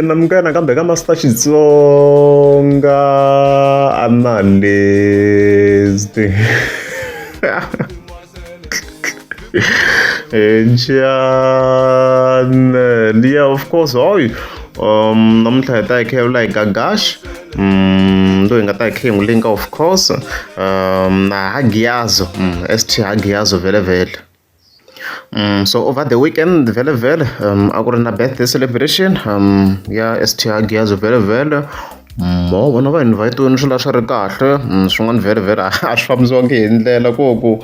Namkana kambe ka Master Xitsonga analyst. Channel, yeah, of course. Namuntlha hi ta hi kha like Gagash. Loyi nga ta hi kha hi n'wi linka of course. Na Hagiazo, ST Hagiazo vele vele. So over the weekend vele vele a ku ri na birthday celebration ya ST Hagiazo vele vele. Vona va invite-iwini swi la swi ri kahle swin'wana vele vele a swi fambisiwangi hi ndlela ku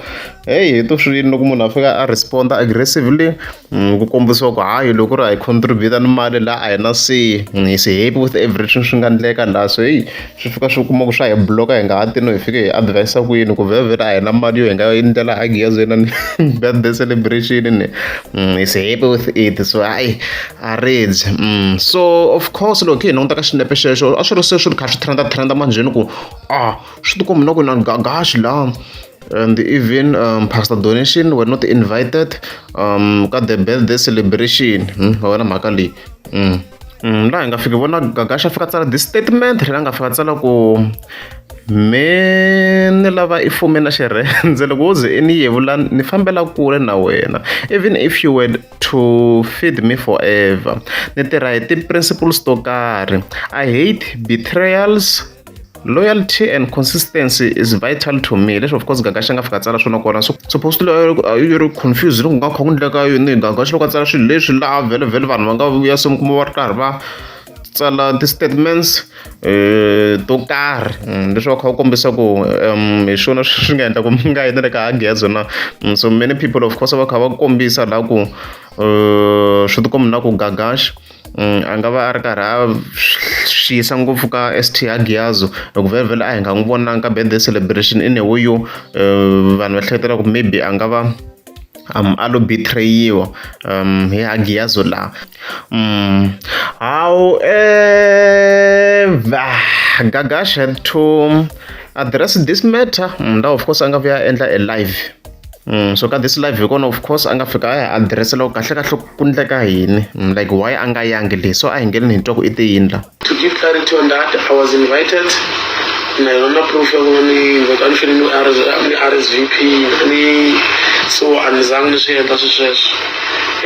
hey hi to swilo loko munhu a fika a responda aggressively ku kombisiwa ku hayi loko ri a hi contribute ni mali la a hi na se hi se happy with everything swi nga endleka laha so hey swi fika swi kuma ku swa hi block hi nga ha ti no hi fike hi advise kwini ku vele vele a hi na mali yo hi nga endlela Hagiazo yena ni birthday celebration ni hi se happy with it so hayi a rage so of course loko hi languta ka xinepe xexo a swi ri se swi ri kha swi trenda manjheni ku swi tikombi na ku na Gagash la and even Pastor Donation were not invited ka the birthday celebration wa wena mhaka leyi laha hi nga fiki vona Gagash a fika tsala this statement ri nga fika tsala ku me ni lava i fume na xirhendze loko wo ze i ni yevula ni fambela kule na wena even if you were to feed me forever ni tirha hi ti-principles to karhi I hate betrayals. Loyalty and consistency is vital to me. Leswi of course Gagash a nga fika tsala swona kona so supposed to you ri confused loko nga kha ku endleka yini Gagash loko a tsala swilo leswi laha vele vele vanhu va nga vuya se mi kuma va ri karhi va tsala ti-statements to karhi leswi va kha va kombisa ku hi swona swi nga endla ku mi nga yini le ka Hagiazo na so many people of course va kha va kombisa laha ku swi tikombi na ku Gagash a nga va a ri karhi a xiyisa ngopfu ka ST Hagiazo loko vele vele a hi nga n'wi vonanga ka birthday celebration in a way yo vanhu va hleketela ku maybe a nga va a lo betrayiwa hi Hagiazo laha however Gagash had to address this matter laha of course a nga vuya endla a live so ka this live hi kona of course a nga fika a hi address loko kahle kahle ku endleka yini like why a nga yangi leyi so a hi ngeleni hi twa ku i ti yini la to give clarity on that I was invited na yona proof ya ku ni invite a ni fane ni RSVP ni so a ni zangi ni swi endla sweswo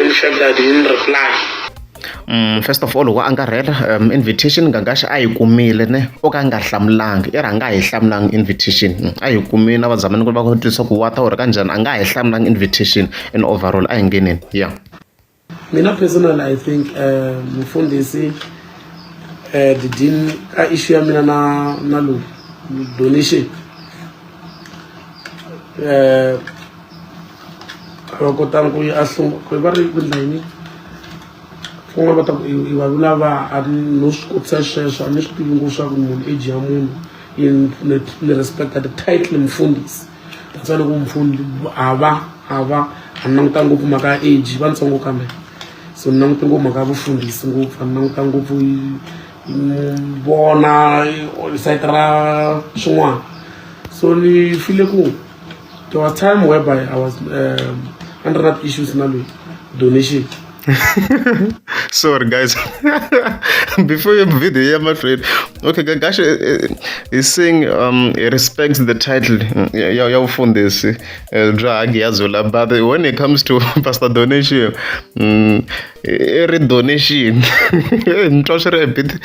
in fact I didn't reply. First of all loko a nga rhela invitation Gagash a yi kumile ne o ka a nga hlamulangi i ri a nga hi hlamulangi invitation a yi kumile na vazamani ku va ku twisisa ku wata or kanjhani a nga hi hlamulangi invitation in overall a hi ngeneni yeah mina personally I think mufundhisi the dean ka issue ya mina na lo donation va kotanga ku yi ahlungu va ri ku ndlayini kun'wana va ta ku i va lava a no swi kotisa sweswo a ni swi tivi ngopfu swa ku munhu age ya munhu ni respecta the title mufundhisi that's why loko mfundi a ni languta ngopfu mhaka ya age vantsongo kambe so ni languta ngopfu mhaka ya vufundhisi ngopfu a ni languta ngopfu vona site ra swin'wana so ni file ku there was time whereby I was under that issues na loyi donation. Sorry guys before your video yeah my friend okay Gagash is saying he respects the title ya ufundisi bya Hagiazo la but when it comes to Pastor Donation every donation nitwa swi ri a bit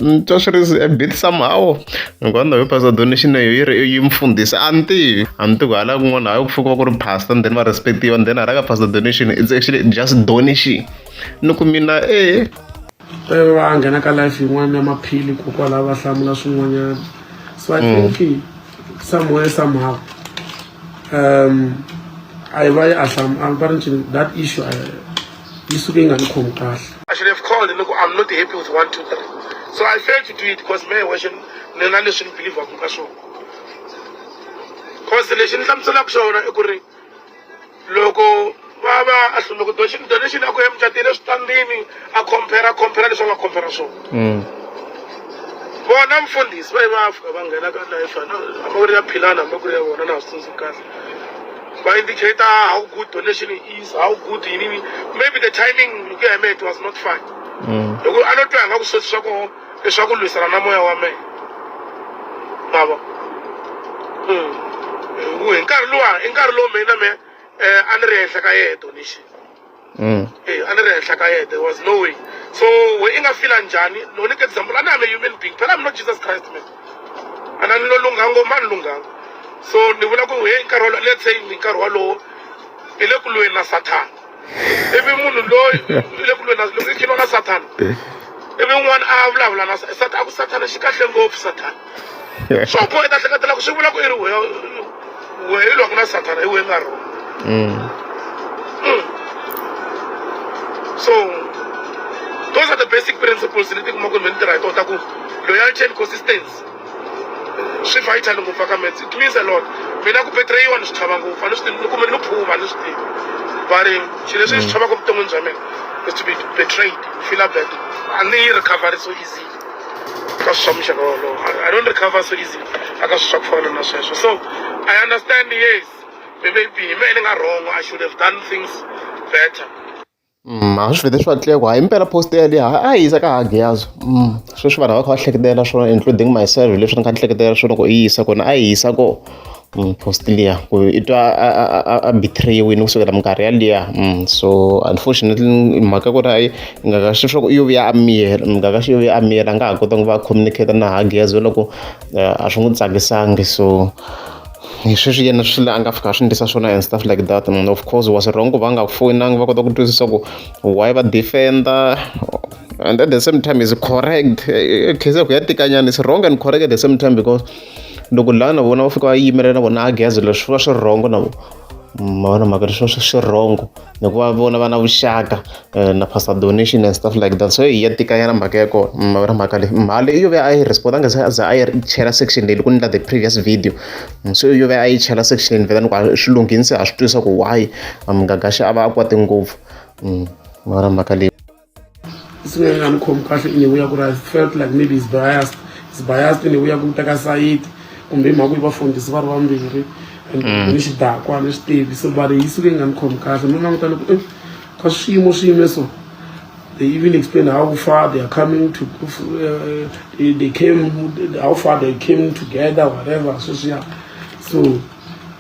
nitwa swi ri a bit somehow ngwana yo Pastor Donation yi mfundhisi a ni tivi ku hala kun'wana hayi ku pfuka va ku ri pastor and then va respectiwa and then hala ka Pastor Donation it's actually just donation ni ku mina va nghena ka life yin'wana ya maphili kokwalaho va hlamula swin'wanyana so I think somewhere somehow a va yi va ri ncini that issue yi suke yi nga ni khomi kahle. I should have called look I'm not happy with 1 2 3 so I failed to do it because me wasn't ni na leswi ni believe ka swona cause lexi ni hlamuselaka xona i ku ri loko va loko donation ya ku ya mucatini eswitandini a compare leswi nga compare swona vona mfundhisi va fika va nghena ka life a ku ri ya philana a ku ri ya vona na swi tsundzuki kahle by indicator how good donation is, how good maybe the timing you get it was not fine. I don't try how so shako the shako listen na moya wa me. Baba. Inkarlo me na me anre hlaka donation. Anre hlaka there was no way. So we inga feel njani no ni example I'm a human being but I'm not Jesus Christ man. And I'm no lungango man lungango. So ni vula ku let's say nkarolo ile kulwe na Satan. Every munhu lo ile kulwe na lokho na Satan. Everyone avula na Satan Satan xikahle ngopfu Satan. So ko eta hleketela ku swi vula ku iri we lo na Satan iwe ngaro. So those are the basic principles in the movement right or taku loyalty and consistency. She fight along with Fakamet. It means a lot. When I go betray one Chabango, understand, look at Lupu, understand. But she doesn't Chabango Tongaman is to be betrayed, feel up that. And they recover so easy. Because some I don't recover so easy. I got shock for an assessment. So I understand, yes, maybe meaning are wrong. I should have done things better. A swi vede swa tleko hayi impela post yaliya a yisa ka Hagiazo sweswi vanhu va kha va hleketela swona including myself leswi ni kha ni hleketela swona ku i yisa kona a yisa ko post liya ku i twa a betrayiwini kusukela minkarhi yaliya so unfortunately mhaka ku ri hayi ngaka swi swa ku iyo vuya a miyela ngaka xi yo vuya a miyela a nga ha kota ku va communicate na Hagiazo loko a swi n'wi tsakisangi so sweswi yena swi la a nga fika swi ndlisa swona and stuff like that and of course was wrong ku va nga foyinangi va kota ku twisisa ku why va defender and at the same time is correct case ku ya tikanyana is wrong and correct at the same time because loko lana vona va fika va yimelela na vona Hagiazo leswi va swi wrong na mavona mhaka leswi swi wrong hikuva vona va na vuxaka na pastor donation and stuff like that so hi ya tikanyana mhaka ya kona mavona mhaka leyi mali iyo ve a yi respondanga za a yi chela section leyi ku ndla the previous video so iyo ve a yi chela section leyi vhela ni swi lunghise a swi twisa ku why mgagashi a va a kwate ngopfu mavona mhaka leyi swi nga ni khomi kahle in a way ku I felt like maybe he's biased in a way ku teka side kumbe mhaka yi va fondisi va ri vambirhi ni xidakwa ni swi tivi so but yi suke nga ni khomi kahle ni languta loko ka swiyimo so they even explain how far they are coming to how far they came together whatever so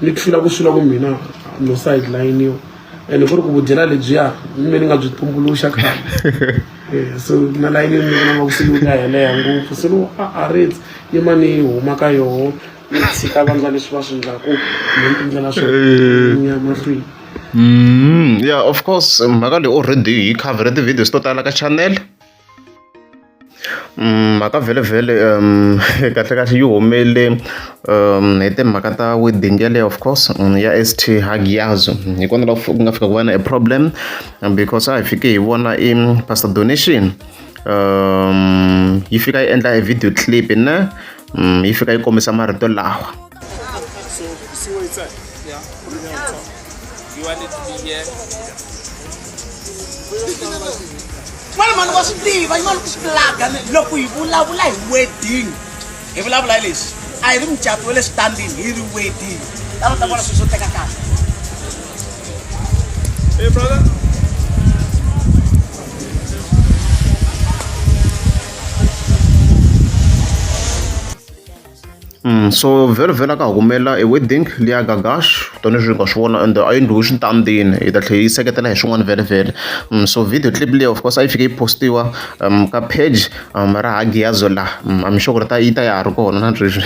ni fila ku swila ku mina no sideline yo and ku ri ku vudyela lebyiya mi ni nga byi tumbuluxa khale so na line ni nga ku siluka heleya ngopfu so no a rate yimani huma ka yoho tshika vandla leswi va swi endlaku ni ndlela swo mahlweni yeah of course mhaka leyi already hi cover ti-videos to tala ka channel mhaka vhele kahle yi humele hi timhaka ta wedding yaleyo of course ya ST Hagiazo hi kona la ku nga fika ku va na a problem because a hi fike hi vona i pastor donation yi fika yi endla a video clip ne yi fika yi kombisa marito lawa so see what it's at yeah you want it to be here mani wa swi tiva yin'wana ku swi plaga loko hi vulavula hi wedding hi vulavula hi leswi a hi ri mucato wa le switandini hi ri wedding lava ta vona swilo swo teka kahle hey brother so vhele ka humelela a wedding liya Gagash tani swi nga swi vona and a yi ndhuhi xitandini hi ta tlhela yi seketela hi swin'wana vhele so video clip leyi of course a yi fike yi postiwa ka page ra Hagiazo laha I'm sure ku yi ta ya ha ri kona na sweswi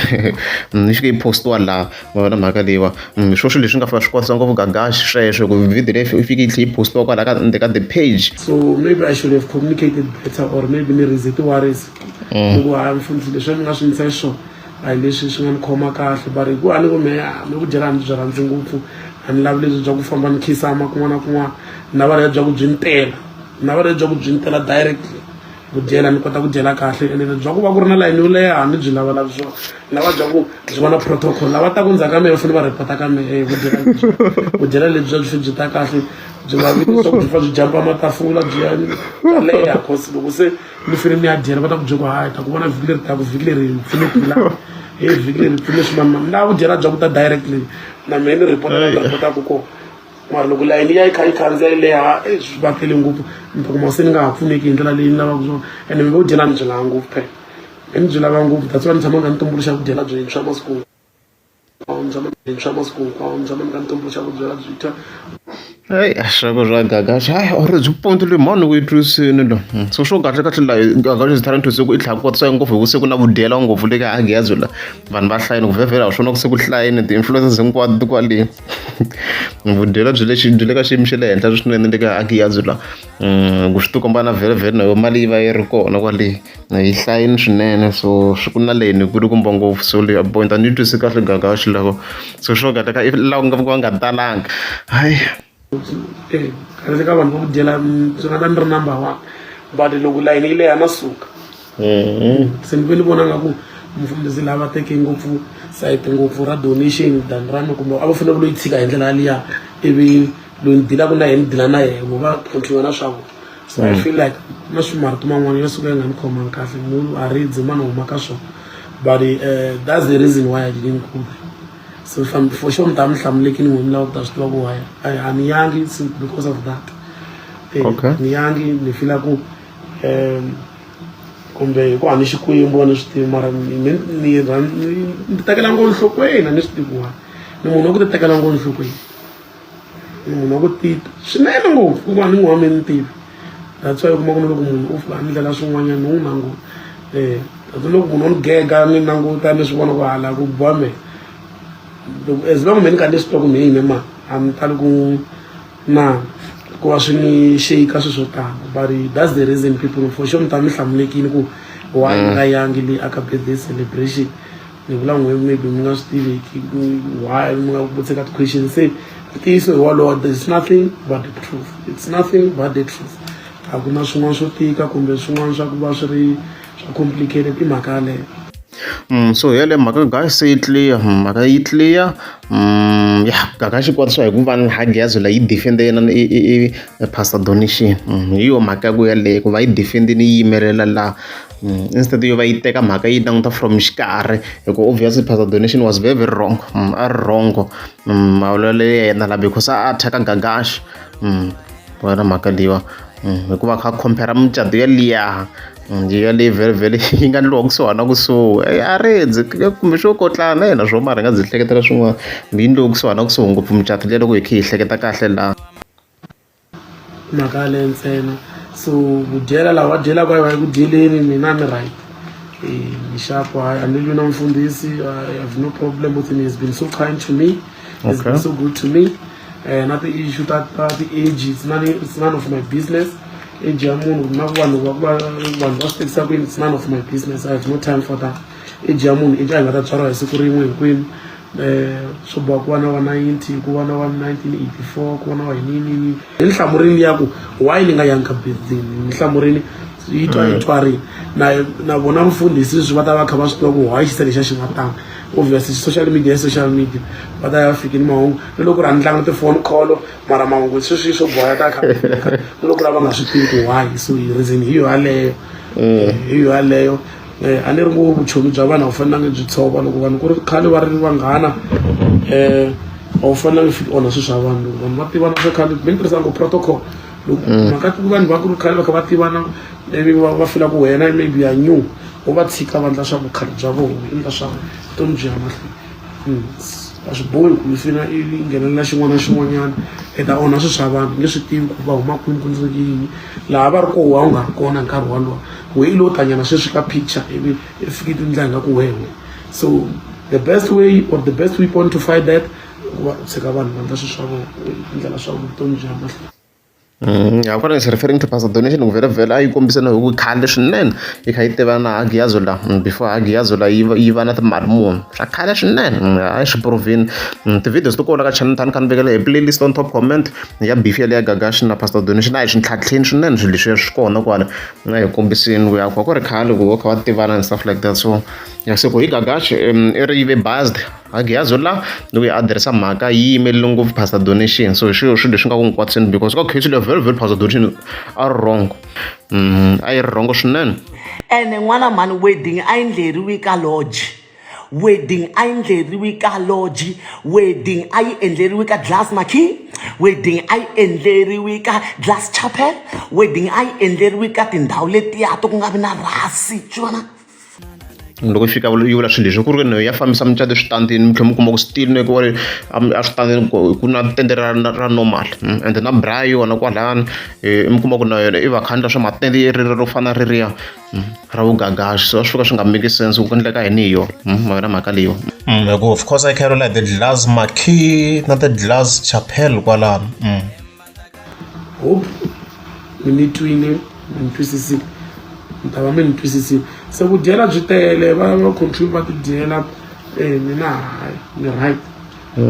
yi fike yi postiwa laha ma vona mhaka leyiwa swo swilo leswi nga fika swi kotisa ngopfu Gagash sweswo ku video leyi yi fike yi tlhela yi postiwa kwala ka the page so maybe I should have communicated better or maybe ni reseti worries loko a mfundisi leswi ni nga swi ndlisa swona a hi leswi swi nga ni khoma kahle but ku a ni ku mehe mi ku byela ni byi rhandzi ngopfu a ni lavi lebyi bya ku famba ni khisama kun'wana na kun'wana na va lebyi bya ku byi ni tela na va lebyi bya ku byi ni tela directly ku dyela ni kota ku dyela kahle ene bya ku va ku ri na layini yo leha ni byi lavalava swona lava bya ku byi va na protocol lava ta ku ndzhaku ka mehe fane va report ka mehe ku dyela lebyi byi ta kahle byi nga vi leswaku byi fa byi jampa matafula bya leha cause loko se ni fane ni ya dyela va ta ku byi ku hayi ta ku vona vhiki leri ta ku vhiki leri pfunekila hi vhiki leri pfune swimani na vu byela bya ku ta directly na mehe ni repotaka kona mara loko layini ya yi kha yi khandziya yi leha swi va tele ngopfu ni ta kuma se ni nga ha pfuneki hi ndlela leyi ni lavaka swona ende mi vo dyela ni byelaka ngopfu phela ni byelaka ngopfu that's why ni tshama ni kha ni tumbuluxa ku dyela byintshwa masiku ni tshama byintshwa masiku hinkwawo ni tshama ni kha ni tumbuluxa ku byela byintshwa Hey, swako swa Gagash. Hayi, or byi point le mani ku twisini lo. So swo kahle kahle la Gagash is trying to say ku i tlhaka kotsa ngopfu hi ku se ku na vudyela ngopfu le ka Agiazo la. Vanhu va hlayini ku vhevhela swona ku se ku hlayini ti-influencers hinkwato kwale. Vudyela byi le ka xiyimo xa le henhla swinene le ka Agiazo la. Ku swi tikomba na vhele na yo mali yi va yi ri kona kwale. Yi hlayini swinene so swi ku na leni ku ri kumba ngopfu so le point a ni twisi kahle Gagash lako. So swo kahle ka laha ku nga talanga. Hayi. kahle ka vanhu va ku dyela swi nga ta ni ri number 1 but loko layini yi leha na suka se ni ve ni vona nga ku mufundhisi lava teke ngopfu sayiti ngopfu ra donation than rani kumbe a va fanele ku loyi tshika hi ndlela yaliya ivi loyi ni dilaka na yena ni dila na yena vo va continue na swa vona so I feel like na swimarito man'wana ya suka yi nga ni khomangi kahle munhu a ridzi mani huma ka swona but that's the reason why I didn't cool. So for sure I'm hlamulekini n'wini lava ku ta swi tiva ku why a ni yangi because of that. Okay. Ni yangi ni fila ku kumbe ku a ni xikwembu a ni swi tivi mara ni tekela ngopfu enhlokweni a ni swi tivi ku why ni munhu wa ku ti tekela ngopfu enhlokweni ni munhu wa ku tita swinene ngopfu ku va ni n'wi wa mi ni tivi that's why u kuma ku ni loko munhu u a ni ndlela swin'wanyana ni n'wi nanguta that's loko munhu o ni gega ni languta ni swi vona ku hala ku boha mehe as long me ni ka leswi twa ku mehe ma a ni tali ku na ku va swi ni shake swi swo tala but that's the reason people for sure mi ta mi hlamulekini ku why nga yangi le aka birthday celebration ni vula n'we maybe mi nga swi tiveki why mi nga vutiseka ti-question se ntiyiso hi wolowo there's nothing but the truth it's nothing but the truth a ku na swin'wana swo tika kumbe swin'wana swa ku va swi ri swa complicated i mhaka yaleyo. So yale mhaka guys se yi clear mhaka yi clear ya Gagash xikwadi swa hi ku va ni Agiazo la yi defend yena i pastor donation hi yo mhaka ku yaleyo ku va yi defend ni yimelela la instead yo va yi teka mhaka yi languta from xikarhi hi ku obviously pastor donation was very very wrong a ri wrong mavulelo ya yena la because a attack Gagash vona mhaka liwa hikuva kha compare mucato yaliya njika leyi vhele yi nga ni loko kusuhana kusuhi a ridzi kumbe swo kotlana yena swo mara nga byi hleketela swin'wana yi ni loko kusuhana kusuhi ngopfu mucato leyi loko hi kha hi hleketa kahle laha mhaka yaleyo ntsena so vudyela laha va dyelaka va hi ku dyeleni mina ni right ni shapo a ni lwi na mfundhisi I have no problem with him. He's been so kind to me. He's been so good to me. Not the issue that the age it's none of my business. Age ya munhu na vanhu va swi tekisa kwini it's none of my business. I have no time for that. Age ya munhu age a nga ta tswariwa hi siku rin'we hinkwenu swo boha ku va na wa 90 ku va na wa 1984 ku va na wa hi nini hi nhlamurini ya ku why ni nga yanka birthday ni nhlamurini yi twarini na vona mfundhisi swi va ta va kha va swi tiva ku why xisa lexa xi nga tanga obviously social media va ta ya fikini mahungu ni loko ri handlanga ti-phone call mara mahungu sweswi swo boha ta kha ni loko lava nga swi tivi ku why so reason hi yo yaleyo a ni ri ngo vuchomi bya vanhu a wu fanelanga byi tshova loko vanhu ku ri khale va ri vanghana a wu fanelanga fi onha swilo swa vanhu loko vanhu va tivana swo khale mi ni tirhisanga protocol loko mhaka ku vanhu va ku ri khale va kha va tivana ivi va fila ku wena maybe ya new u va tshika va endla swa vukhale bya vona endla swa vutomi byi ya mahlweni a swi bohi ku i fina i nghenelela xin'wana na xin'wanyana i ta onha swilo swa vanhu nge swi tivi ku va huma kwini ku ndzi yini laha va ri koho wa u nga ri kona nkarhi walowo we i lo tanyana sweswi ka picture ivi i fiki tindlela nga ku wewe so the best way or the best weapon to fight that ku va tshika vanhu va endla swilo swa vona endlela swa vutomi byi ya mahlweni. Yeah, what is referring to pastor donation vele a yi kombisa na hi ku khale swinene yi kha yi tiva na Agiazo la before Agiazo la yi va na timali muni swa khale swinene a swi provini ti-videos to kona ka channel tani kha ni vekela hi playlist on top comment ya beef ya Gagash na pastor donation a hi swi ntlhantlheni swinene swilo leswi swi kona kwala na hi kombisini ku ya ku ri khale ku va kha va tivana and stuff like that so ya se ku hi Gagash i ri yive biased Agiazo la loko yi adiresa mhaka yi yimelele ngopfu pastor donation so swilo leswi nga ku n'wi because ka case leyi very pastor donation a wrong a yi wrong swinene ene n'wana mhani wedding a yi endleriwi ka lodge wedding a yi endleriwi ka lodge, wedding a yi endleriwi ka Glass Marquee, wedding a yi endleriwi ka Glass Chapel, wedding a yi endleriwi ka tindhawu letiya to ku nga vi na rasi xivona. Loko fika yi vula swilo leswi ku ri no ya fambisa mucato switandini mi tlhela mi kuma ku stile no ku ri a switandini ku na tende ra normal and na braai yona kwalani mi kuma ku na yona i va khandla swa matende ro fana ririya ra vugagaxi so swi fika swi nga make sense ku endleka yini hi yona mavona mhaka leyo of course I carry like the Glass Marquee na the Glass Chapel kwalani hope mi ni twile mi twisisi mi ta va mi ni twisisi se ku dyela byi tele va contribute va ti dyela mina ni right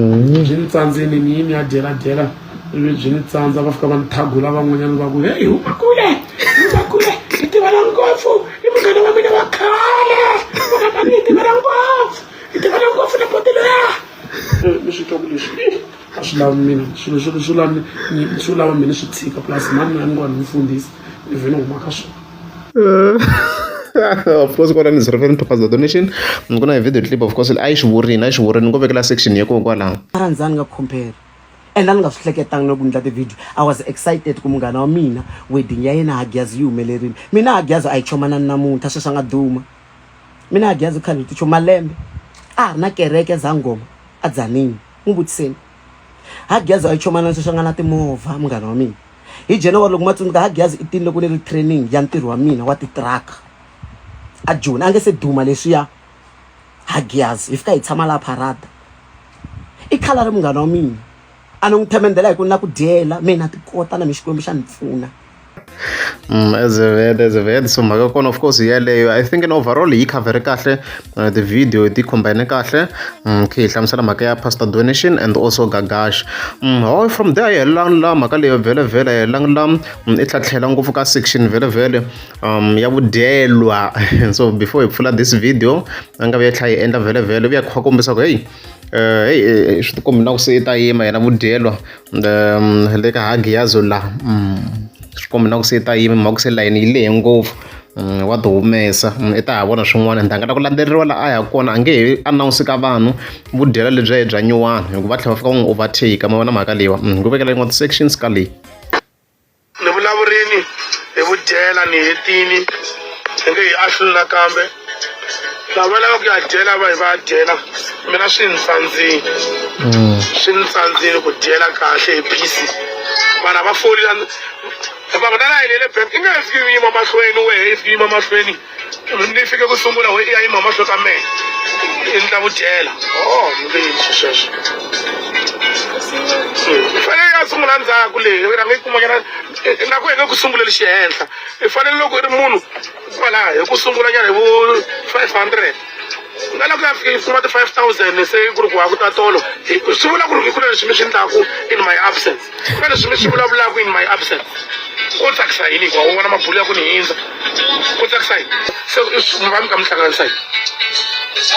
byi ni tsandzeni ni yini ya dyela ivi byi ni tsandza va fika va ni thagula van'wanyana va ku hey huma kule hi tivela ngopfu i munghana wa mina wa khale munghana mi hi tivela ngopfu na potelo ya ni swi twa ku leswi a swi lavi mina swilo swo lava mina swi tshika plus mani mina ni ngo ni mfundhisi ni vhe ni huma ka swona. Of course kwala is referring to past the donation I'm gonna video clip of course a yi swi vurini ni ngo vekela section ya ko kwalaho rhandzani nga compare and ni nga swi hleketanga loko ni ndla ti-video I was excited ku munghana wa mina wedding ya yena Hagiyaz yi humelerile mina Hagiyaz a yi chomanani namuntlha sweswi a nga duma mina Hagiyaz khale ti choma malembe a ri na kereke Zangoma a Dzanini n'wi vutiseni Hagiyaz a yi chomanani sweswi a nga na timovha munghana wa mina hi January loko ma tsundzuka Hagiyaz i tini loko ni ri training ya ntirho wa mina wa titraka a Joni a nge se duma leswiya Hagiyaz hi fika hi tshama laha parada i khala ri munghana wa mina a ni n'wi themendela hi ku na ku dyela mina ti kota na mi Xikwembu xa ni pfuna as a vet so mhaka kona of course yeleyo I think in overall yi cover kahle the video ti combine kahle khe hi hlamusela mhaka ya pastor donation and also gagash from there hi la mhaka leyo vhele la i tlhatlhela ngopfu ka section vhele ya vudyelwa so before hi pfula this video a nga vi ya tlha hi endla vhele ya kha kombisa ku hey swi tikombi na ku se ta yima yena vudyelwa le ka Hagiyaz la swi kombi na ku se ta yima mhaka ku se layini yi lehe ngopfu wa ti humesa i ta ha vona swin'wana ndanga na ku landzeleriwa la a ya kona a nge he announce ka vanhu vudyela lebyi bya nyuwana hikuva va tlhela va fika va n'wi overtake ma vona mhaka leyiwa ku vekela yin'wana ti-sections ka leyi ni vulavurini hi vudyela ni hetini hi nge hi ahluli nakambe lava va lava ku ya dyela va hi va dyela mina swi ni tsandzini ku dyela kahle hi peace vanhu va folila va ku na yini le bank i nga hi fiki yima mahlweni wehe i fiki yima mahlweni ni fike ku sungula we i ya yima mahlo ka mehe i ni ta vudyela mi nge yini sweswo i fanele ya sungula ndzhaku leyi ra nge yi kumanyana na ku hi nge ku sunguleli xihenhla i fanele loko i ri munhu kwalaha hi ku sungula nyana hi vo 500 nga la ku ya fika yi kuma ti-5,000 se ku ri ku wa ku ta tolo swi vula ku ri ku leswi mi swi endlaku in my absence ka leswi mi swi vulavulaka in my absence ko tsakisa yini hikuva u vona mabulu ya ku ni hindza ko tsakisa yini se mi va mi ka mi hlanganisa yini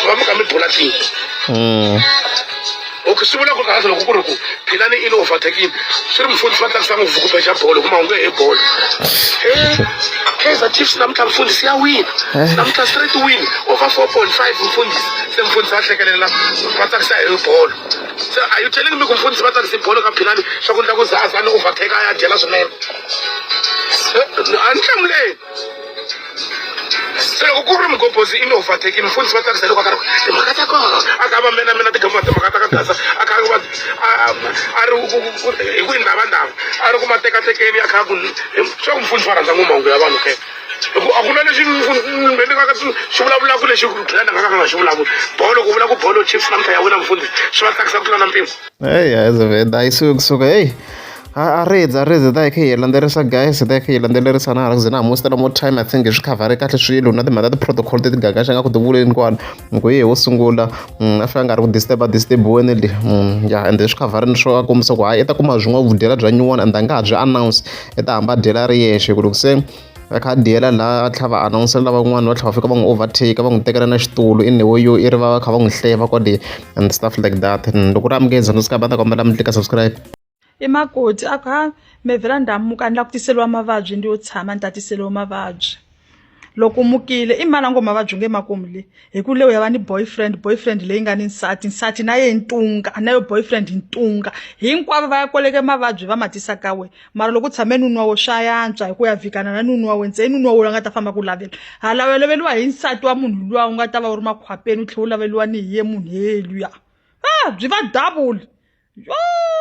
mi va mi ka mi bula tini okay swi vula ku kahle loko ku ri ku philani i ni overtakini swi ri mfundhisi va tsakisa ngopfu ku beja bolo kuma u nge he bolo Kaizer Chiefs namuntlha mfundhisi ya wina namuntlha straight win over 4.5 mfundhisi se mfundhisi va hlekelela va tsakisa hi bolo so are you telling me ku mfundhisi va tsakisa bolo ka philani swa ku ndla ku zaza ni overtake a ya dyela swinene a ni hlamuleni se loko ku ri mugobhozi i ni overtake mfundhisi va tsakisa loko a karhi timhaka ta kona a ka va mina tigama timhaka ta ka dasa a kha va a ri hi ku ndava a ri ku matekatekeni a kha ku swa ku mfundhisi va rhandza mahungu ya vanhu ke a ku na lexi xi vulavulaka lexi philani a nga xi vulavula bolo ku vula ku bolo Chiefs namuntlha ya wina mfundhisi swi va tsakisa ku tlula na mpimo a yi suka hey a redza ta hi kha hi landzelerisa guys ta hi kha hi landzelerisa na hala na most more time I think hi swi khavhare kahle swilo na timhaka ta ti-protocol ti gagaxa nga ku ti vuleni kwala ku hi wo sungula a fika nga ri ku disturb-weni le ya ende swi khavharini swo a kombisa ku hayi i ta kuma byin'wana vudyela bya nyuwana ende a nga ha byi announce i ta hamba dyela ri yexe ku loko se a kha dyela laha a tlhela va announcelela van'wana va tlhela va fika va n'wi overtake va n'wi tekela na xitulu i newo yo i ri va kha va n'wi hleva kwale and stuff like that loko ri amukeza no sika va ta kombela mi tlika subscribe i makoti a kha me vhela ndamuka ni la ku tiseliwa mavabyi ndi yo tshama ni tatiseliwa mavabyi loko mukile I mani ngo mavabyi nge makumu le hi ku leyi ya ni boyfriend leyi nga ni nsati na ye ntunga na yo boyfriend ntunga hinkwavo va ya koleke mavabyi va matisa ka we mara loko tshame nunwa wo shayantswa hi ku ya vikana na nunwa we ntsena nunwa wo nga ta famba ku lavela hala laveliwa hi nsati wa munhu luwa u nga ta va u ri makhwapeni u tlhela u laveliwa ni hi ye munhu heluya byi va double yo